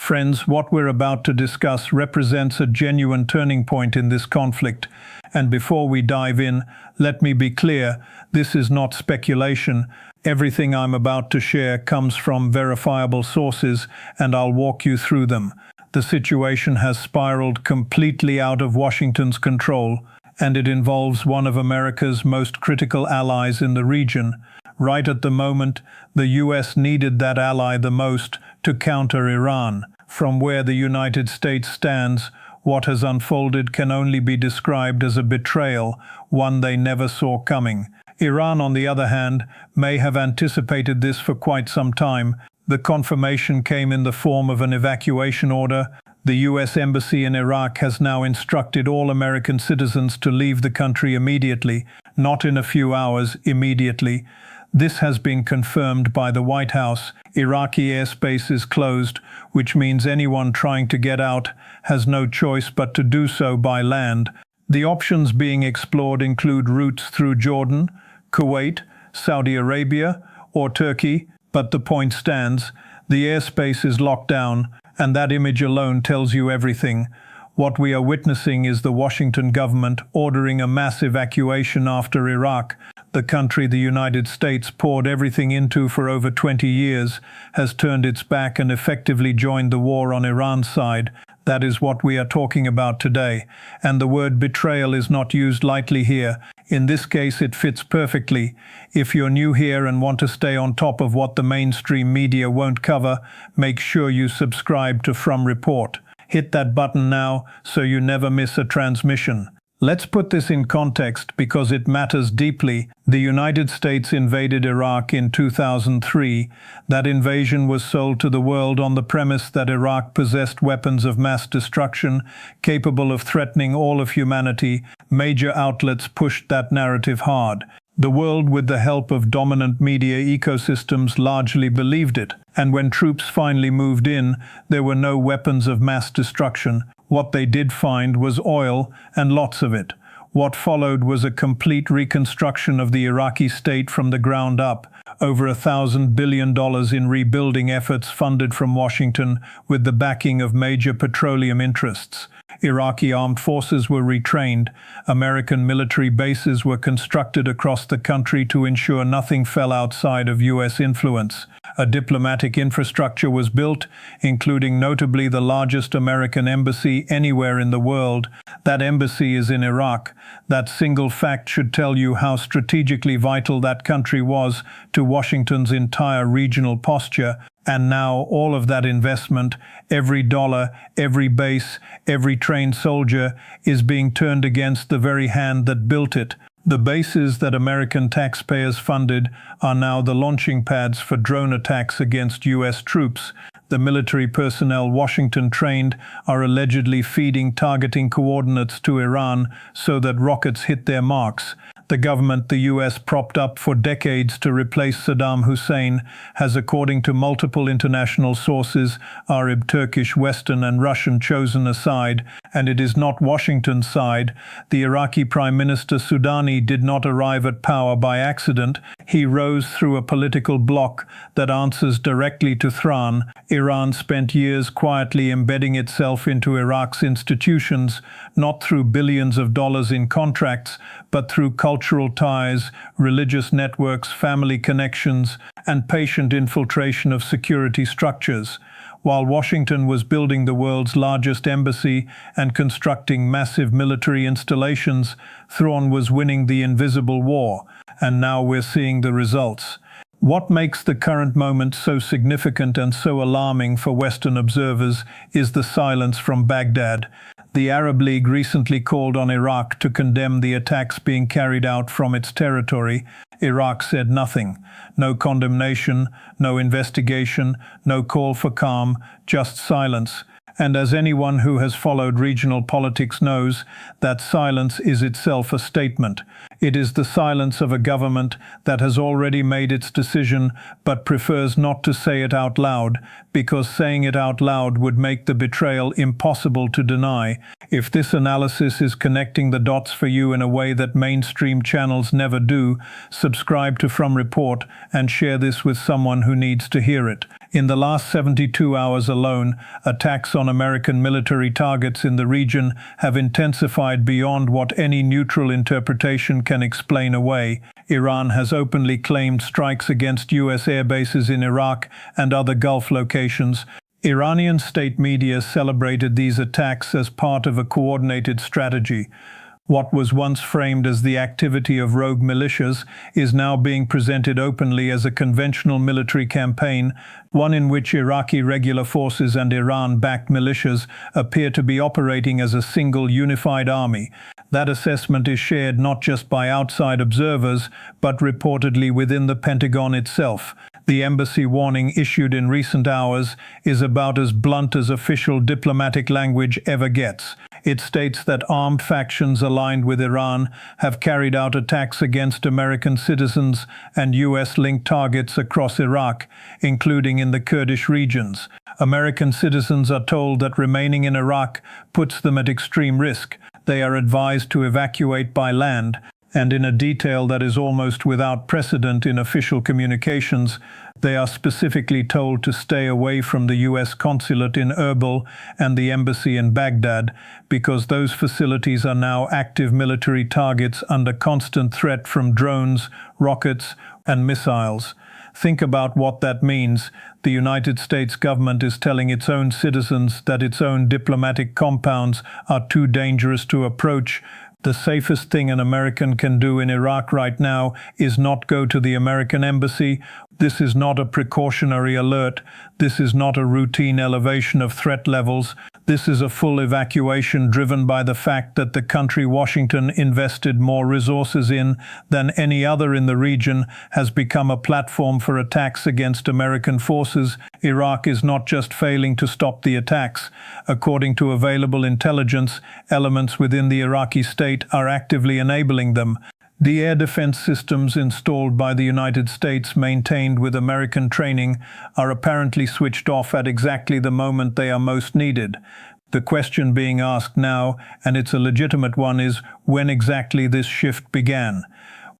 Friends, what we're about to discuss represents a genuine turning point in this conflict. And before we dive in, let me be clear, this is not speculation. Everything I'm about to share comes from verifiable sources, and I'll walk you through them. The situation has spiraled completely out of Washington's control, and it involves one of America's most critical allies in the region. Right at the moment, the US needed that ally the most to counter Iran. From where the United States stands, what has unfolded can only be described as a betrayal, one they never saw coming. Iran, on the other hand, may have anticipated this for quite some time. The confirmation came in the form of an evacuation order. The U.S. Embassy in Iraq has now instructed all American citizens to leave the country immediately, not in a few hours, immediately. This has been confirmed by the White House. Iraqi airspace is closed, which means anyone trying to get out has no choice but to do so by land. The options being explored include routes through Jordan, Kuwait, Saudi Arabia, or Turkey, but the point stands. The airspace is locked down, and that image alone tells you everything. What we are witnessing is the Washington government ordering a mass evacuation after Iraq. The country the United States poured everything into for over 20 years has turned its back and effectively joined the war on Iran's side. That is what we are talking about today. And the word betrayal is not used lightly here. In this case, it fits perfectly. If you're new here and want to stay on top of what the mainstream media won't cover, make sure you subscribe to From Report. Hit that button now so you never miss a transmission. Let's put this in context because it matters deeply. The United States invaded Iraq in 2003. That invasion was sold to the world on the premise that Iraq possessed weapons of mass destruction capable of threatening all of humanity. Major outlets pushed that narrative hard. The world, with the help of dominant media ecosystems, largely believed it. And when troops finally moved in, there were no weapons of mass destruction. What they did find was oil, and lots of it. What followed was a complete reconstruction of the Iraqi state from the ground up. Over $1,000 billion in rebuilding efforts funded from Washington with the backing of major petroleum interests. Iraqi armed forces were retrained. American military bases were constructed across the country to ensure nothing fell outside of U.S. influence. A diplomatic infrastructure was built, including notably the largest American embassy anywhere in the world. That embassy is in Iraq. That single fact should tell you how strategically vital that country was to Washington's entire regional posture. And now all of that investment, every dollar, every base, every trained soldier, is being turned against the very hand that built it. The bases that American taxpayers funded are now the launching pads for drone attacks against U.S. troops. The military personnel Washington trained are allegedly feeding targeting coordinates to Iran so that rockets hit their marks. The government the U.S. propped up for decades to replace Saddam Hussein has, according to multiple international sources, Arab, Turkish, Western and Russian, chosen a side, and it is not Washington's side. The Iraqi Prime Minister Soudani did not arrive at power by accident. He rose through a political bloc that answers directly to Tehran. Iran spent years quietly embedding itself into Iraq's institutions, not through billions of dollars in contracts, but through cultural ties, religious networks, family connections, and patient infiltration of security structures. While Washington was building the world's largest embassy and constructing massive military installations, Tehran was winning the invisible war, and now we're seeing the results. What makes the current moment so significant and so alarming for Western observers is the silence from Baghdad. The Arab League recently called on Iraq to condemn the attacks being carried out from its territory. Iraq said nothing. No condemnation, no investigation, no call for calm, just silence. And as anyone who has followed regional politics knows, that silence is itself a statement. It is the silence of a government that has already made its decision but prefers not to say it out loud, because saying it out loud would make the betrayal impossible to deny. If this analysis is connecting the dots for you in a way that mainstream channels never do, subscribe to From Report and share this with someone who needs to hear it. In the last 72 hours alone, attacks on American military targets in the region have intensified beyond what any neutral interpretation can explain away. Iran has openly claimed strikes against U.S. air bases in Iraq and other Gulf locations. Iranian state media celebrated these attacks as part of a coordinated strategy. What was once framed as the activity of rogue militias is now being presented openly as a conventional military campaign, one in which Iraqi regular forces and Iran-backed militias appear to be operating as a single unified army. That assessment is shared not just by outside observers, but reportedly within the Pentagon itself. The embassy warning issued in recent hours is about as blunt as official diplomatic language ever gets. It states that armed factions aligned with Iran have carried out attacks against American citizens and U.S.-linked targets across Iraq, including in the Kurdish regions. American citizens are told that remaining in Iraq puts them at extreme risk. They are advised to evacuate by land, and in a detail that is almost without precedent in official communications, they are specifically told to stay away from the U.S. consulate in Erbil and the embassy in Baghdad, because those facilities are now active military targets under constant threat from drones, rockets, and missiles. Think about what that means. The United States government is telling its own citizens that its own diplomatic compounds are too dangerous to approach. The safest thing an American can do in Iraq right now is not go to the American embassy. This is not a precautionary alert. This is not a routine elevation of threat levels. This is a full evacuation driven by the fact that the country Washington invested more resources in than any other in the region has become a platform for attacks against American forces. Iraq is not just failing to stop the attacks. According to available intelligence, elements within the Iraqi state are actively enabling them. The air defense systems installed by the United States, maintained with American training, are apparently switched off at exactly the moment they are most needed. The question being asked now, and it's a legitimate one, is when exactly this shift began.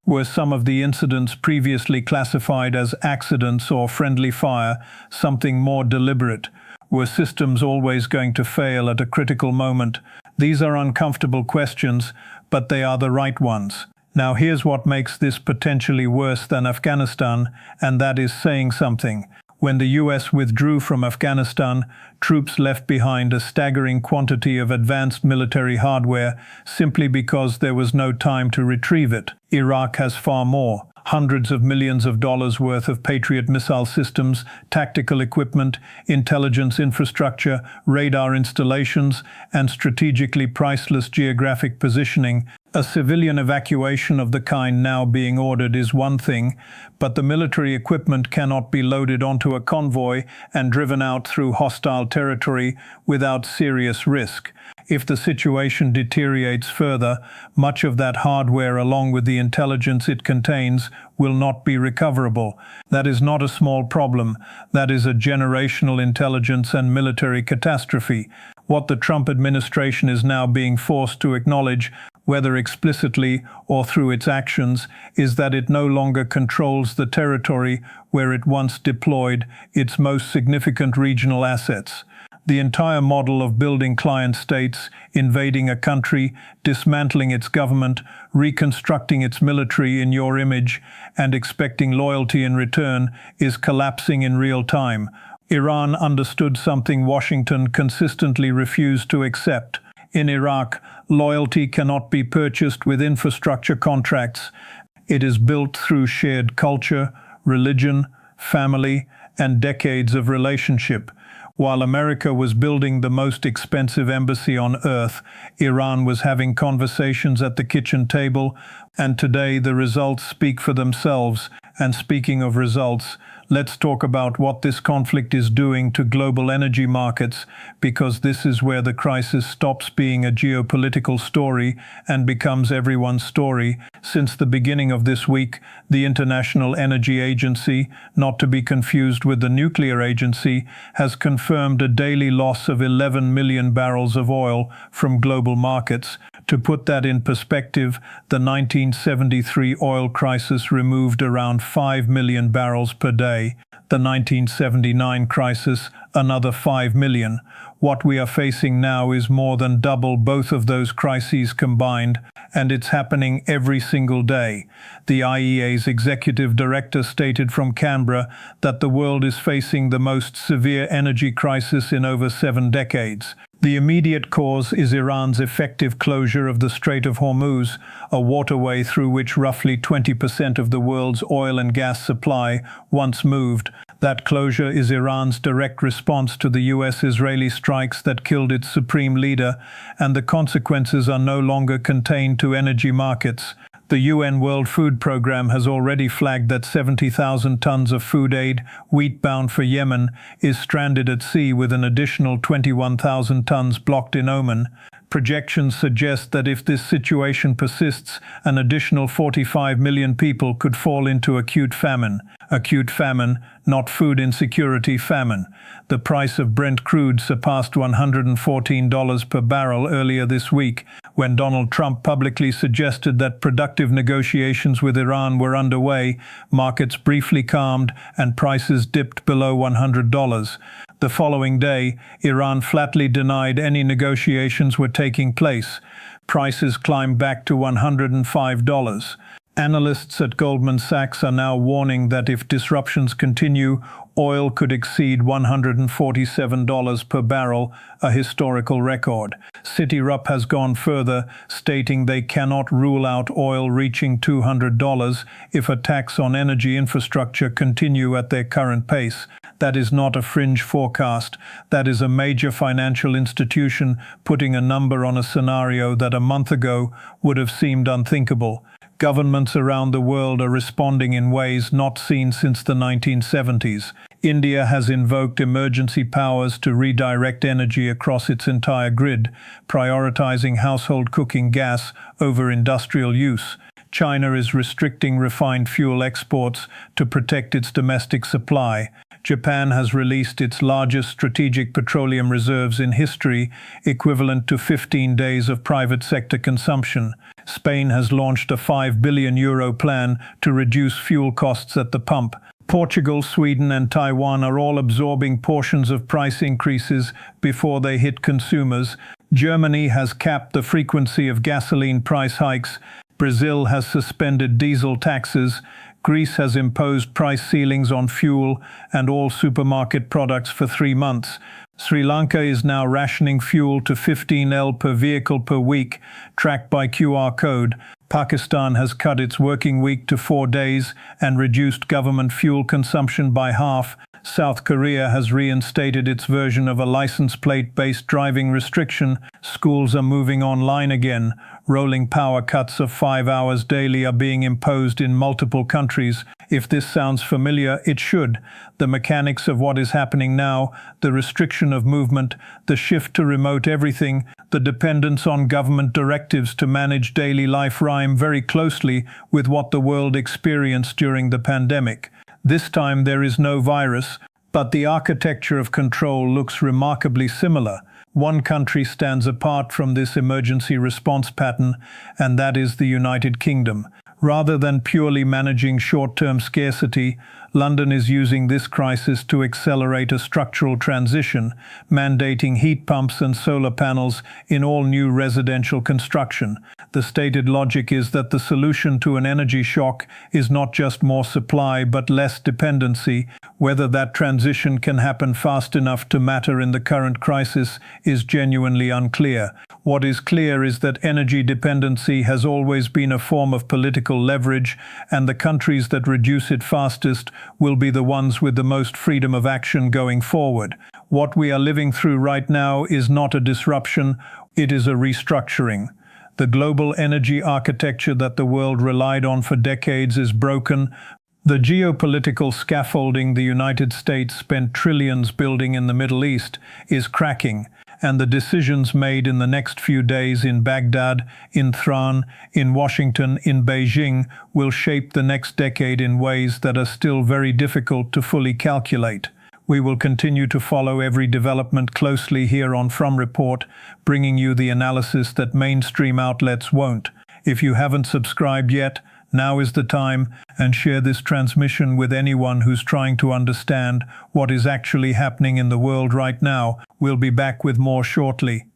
Were some of the incidents previously classified as accidents or friendly fire something more deliberate? Were systems always going to fail at a critical moment? These are uncomfortable questions, but they are the right ones. Now here's what makes this potentially worse than Afghanistan, and that is saying something. When the US withdrew from Afghanistan, troops left behind a staggering quantity of advanced military hardware simply because there was no time to retrieve it. Iraq has far more. Hundreds of millions of dollars worth of Patriot missile systems, tactical equipment, intelligence infrastructure, radar installations, and strategically priceless geographic positioning. A civilian evacuation of the kind now being ordered is one thing, but the military equipment cannot be loaded onto a convoy and driven out through hostile territory without serious risk. If the situation deteriorates further, much of that hardware, along with the intelligence it contains, will not be recoverable. That is not a small problem. That is a generational intelligence and military catastrophe. What the Trump administration is now being forced to acknowledge, whether explicitly or through its actions, is that it no longer controls the territory where it once deployed its most significant regional assets. The entire model of building client states, invading a country, dismantling its government, reconstructing its military in your image, and expecting loyalty in return is collapsing in real time. Iran understood something Washington consistently refused to accept. In Iraq, loyalty cannot be purchased with infrastructure contracts. It is built through shared culture, religion, family, and decades of relationship. While America was building the most expensive embassy on earth, Iran was having conversations at the kitchen table, and today the results speak for themselves. And speaking of results, let's talk about what this conflict is doing to global energy markets, because this is where the crisis stops being a geopolitical story and becomes everyone's story. Since the beginning of this week, the International Energy Agency, not to be confused with the Nuclear Agency, has confirmed a daily loss of 11 million barrels of oil from global markets. To put that in perspective, the 1973 oil crisis removed around 5 million barrels per day. The 1979 crisis, another 5 million. What we are facing now is more than double both of those crises combined, and it's happening every single day. The IEA's executive director stated from Canberra that the world is facing the most severe energy crisis in over 7 decades. The immediate cause is Iran's effective closure of the Strait of Hormuz, a waterway through which roughly 20% of the world's oil and gas supply once moved. That closure is Iran's direct response to the US-Israeli strikes that killed its supreme leader, and the consequences are no longer contained to energy markets. The UN World Food Programme has already flagged that 70,000 tons of food aid, wheat bound for Yemen, is stranded at sea with an additional 21,000 tons blocked in Oman. Projections suggest that if this situation persists, an additional 45 million people could fall into acute famine. Acute famine, not food insecurity famine. The price of Brent crude surpassed $114 per barrel earlier this week, when Donald Trump publicly suggested that productive negotiations with Iran were underway. Markets briefly calmed and prices dipped below $100. The following day, Iran flatly denied any negotiations were taking place. Prices climbed back to $105. Analysts at Goldman Sachs are now warning that if disruptions continue, oil could exceed $147 per barrel, a historical record. Citirup has gone further, stating they cannot rule out oil reaching $200 if attacks on energy infrastructure continue at their current pace. That is not a fringe forecast. That is a major financial institution putting a number on a scenario that a month ago would have seemed unthinkable. Governments around the world are responding in ways not seen since the 1970s. India has invoked emergency powers to redirect energy across its entire grid, prioritizing household cooking gas over industrial use. China is restricting refined fuel exports to protect its domestic supply. Japan has released its largest strategic petroleum reserves in history, equivalent to 15 days of private sector consumption. Spain has launched a €5 billion plan to reduce fuel costs at the pump. Portugal, Sweden and Taiwan are all absorbing portions of price increases before they hit consumers. Germany has capped the frequency of gasoline price hikes. Brazil has suspended diesel taxes. Greece has imposed price ceilings on fuel and all supermarket products for 3 months. Sri Lanka is now rationing fuel to 15L per vehicle per week, tracked by QR code. Pakistan has cut its working week to 4 days and reduced government fuel consumption by half. South Korea has reinstated its version of a license plate-based driving restriction. Schools are moving online again. Rolling power cuts of 5 hours daily are being imposed in multiple countries. If this sounds familiar, it should. The mechanics of what is happening now, the restriction of movement, the shift to remote everything, the dependence on government directives to manage daily life rhyme very closely with what the world experienced during the pandemic. This time there is no virus, but the architecture of control looks remarkably similar. One country stands apart from this emergency response pattern, and that is the United Kingdom. Rather than purely managing short-term scarcity, London is using this crisis to accelerate a structural transition, mandating heat pumps and solar panels in all new residential construction. The stated logic is that the solution to an energy shock is not just more supply but less dependency. Whether that transition can happen fast enough to matter in the current crisis is genuinely unclear. What is clear is that energy dependency has always been a form of political leverage, and the countries that reduce it fastest will be the ones with the most freedom of action going forward. What we are living through right now is not a disruption, it is a restructuring. The global energy architecture that the world relied on for decades is broken. The geopolitical scaffolding the United States spent trillions building in the Middle East is cracking, and the decisions made in the next few days in Baghdad, in Thran, in Washington, in Beijing will shape the next decade in ways that are still very difficult to fully calculate. We will continue to follow every development closely here on From Report, bringing you the analysis that mainstream outlets won't. If you haven't subscribed yet, Now is the time, and share this transmission with anyone who's trying to understand what is actually happening in the world right now. We'll be back with more shortly.